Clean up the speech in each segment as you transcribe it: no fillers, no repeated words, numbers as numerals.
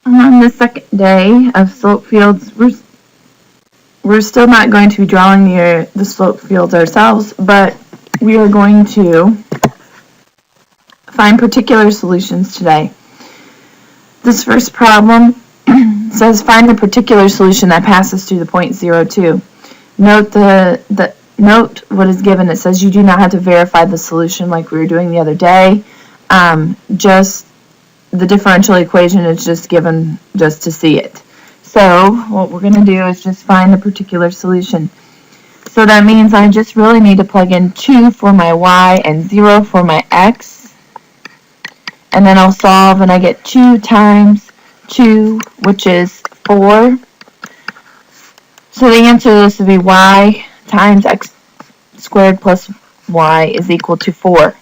On the second day of slope fields, we're still not going to be drawing the slope fields ourselves, but we are going to find particular solutions today. This first problem says find the particular solution that passes through the point 0, 2. Note what is given. It says you do not have to verify the solution like we were doing the other day. Just the differential equation is just given just to see it. So what we're going to do is just find the particular solution. So that means I just really need to plug in 2 for my y and 0 for my x. And then I'll solve and I get 2 times 2, which is 4. So the answer to this would be y times x squared plus y is equal to 4.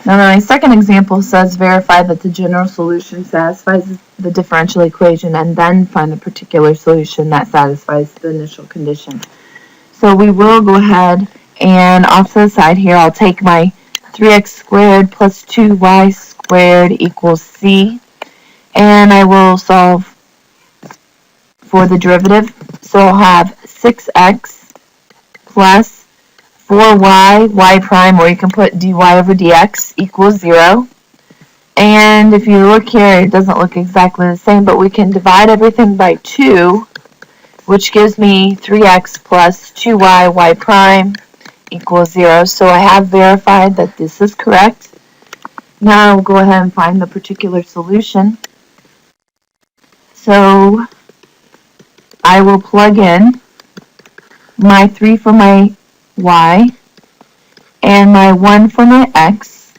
Now my second example says verify that the general solution satisfies the differential equation and then find the particular solution that satisfies the initial condition. So we will go ahead and off to the side here I'll take my 3x squared plus 2y squared equals c, and I will solve for the derivative. So I'll have 6x plus 4y, y prime, or you can put dy over dx equals 0. And if you look here, it doesn't look exactly the same, but we can divide everything by 2, which gives me 3x plus 2y, y prime equals 0. So I have verified that this is correct. Now I'll go ahead and find the particular solution. So I will plug in my 3 for my y and my 1 for my x.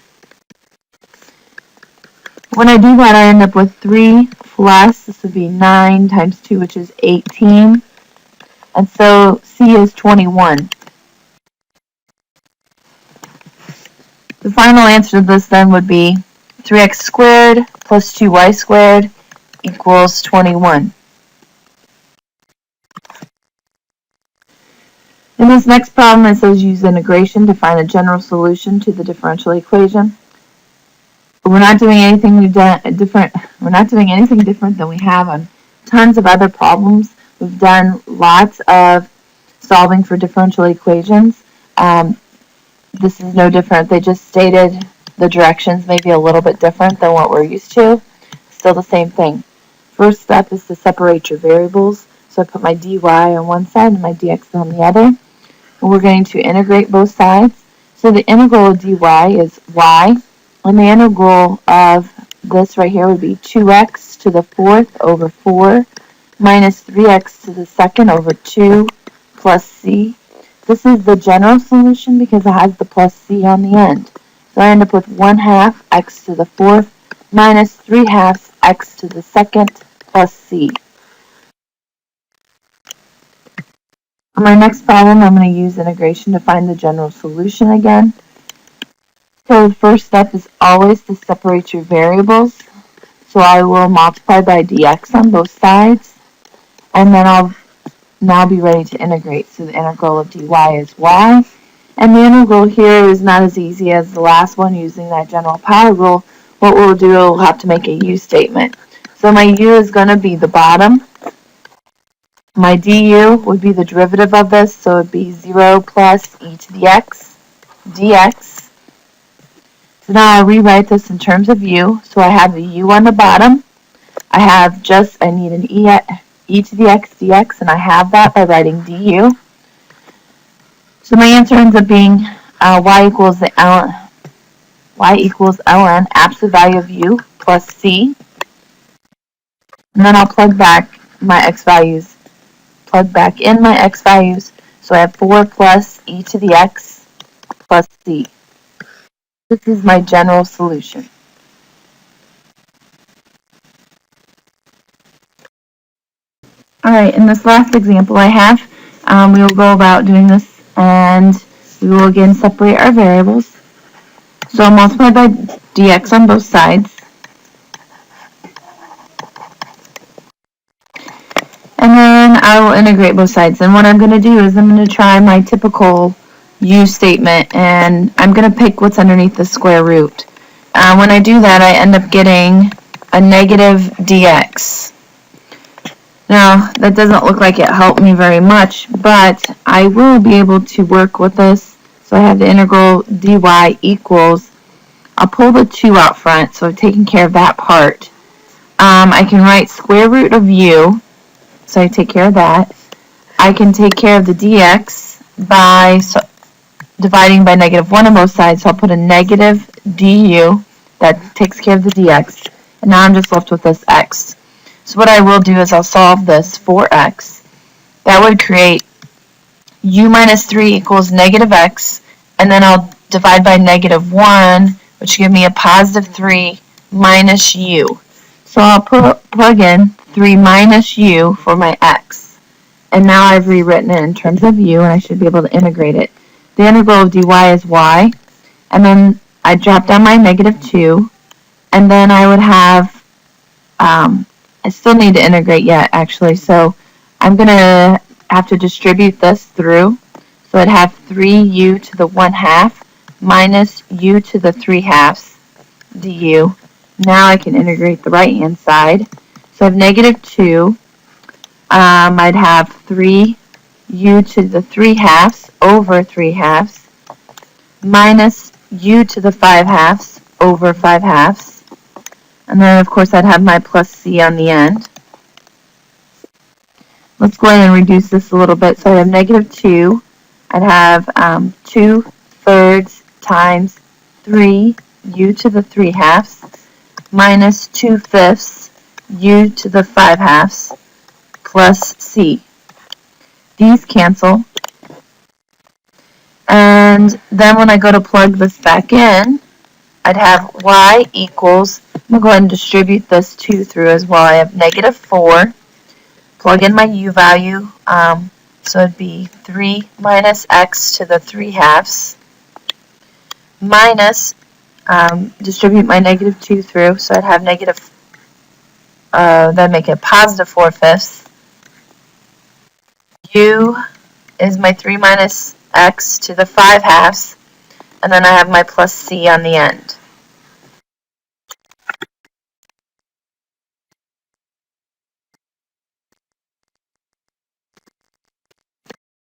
When I do that, I end up with 3 plus, this would be 9 times 2, which is 18. And so c is 21. The final answer to this then would be 3x squared plus 2y squared equals 21. In this next problem, it says use integration to find a general solution to the differential equation. We're not doing anything different than we have on tons of other problems. We've done lots of solving for differential equations. This is no different. They just stated the directions maybe a little bit different than what we're used to. Still the same thing. First step is to separate your variables. So I put my dy on one side and my dx on the other. And we're going to integrate both sides. So the integral of dy is y, and the integral of this right here would be 2x to the 4th over 4 minus 3x to the 2nd over 2 plus c. This is the general solution because it has the plus c on the end. So I end up with 1/2 x to the 4th minus 3/2 x to the 2nd plus c. On my next problem, I'm going to use integration to find the general solution again. So the first step is always to separate your variables. So I will multiply by dx on both sides, and then I'll now be ready to integrate. So the integral of dy is y, and the integral here is not as easy as the last one using that general power rule. What we'll do, we'll have to make a u statement. So my u is going to be the bottom. My du would be the derivative of this, so it would be 0 plus e to the x dx. So now I'll rewrite this in terms of u. So I have the u on the bottom. I need an e to the x dx, and I have that by writing du. So my answer ends up being y equals ln absolute value of u plus c. And then I'll plug back my x values. Plug back in my x values. So I have 4 plus e to the x plus c. This is my general solution. Alright, in this last example I have, we will go about doing this, and we will again separate our variables. So I'll multiply by dx on both sides. And then I will integrate both sides. And what I'm going to do is I'm going to try my typical u statement, and I'm going to pick what's underneath the square root. When I do that, I end up getting a negative dx. Now, that doesn't look like it helped me very much, but I will be able to work with this. So I have the integral dy equals, I'll pull the 2 out front, so I've taken care of that part. I can write square root of u, so I take care of that. I can take care of the dx by dividing by negative 1 on both sides, so I'll put a negative du, that takes care of the dx, and now I'm just left with this x. So what I will do is I'll solve this for x. That would create u minus 3 equals negative x, and then I'll divide by negative 1, which give me a positive 3 minus u. So I'll plug in 3 minus u for my x. And now I've rewritten it in terms of u, and I should be able to integrate it. The integral of dy is y, and then I drop down my negative 2, and then I would have, I still need to integrate yet, actually, so I'm going to have to distribute this through. So I'd have 3u to the 1/2 minus u to the 3/2 du. Now I can integrate the right-hand side. So I have negative 2. I'd have 3u to the 3/2 over 3/2 minus u to the 5/2 over 5/2. And then, of course, I'd have my plus c on the end. Let's go ahead and reduce this a little bit. So I have negative 2. I'd have 2/3 times 3u to the 3/2 minus 2/5 u to the 5/2 plus c. These cancel. And then when I go to plug this back in, I'd have y equals, I'm going to go ahead and distribute this 2 through as well. I have negative 4. Plug in my u value, so it'd be 3 minus x to the 3/2 minus, distribute my negative 2 through, so I'd have negative, that'd make it positive 4/5. U is my 3 minus x to the 5/2, and then I have my plus c on the end.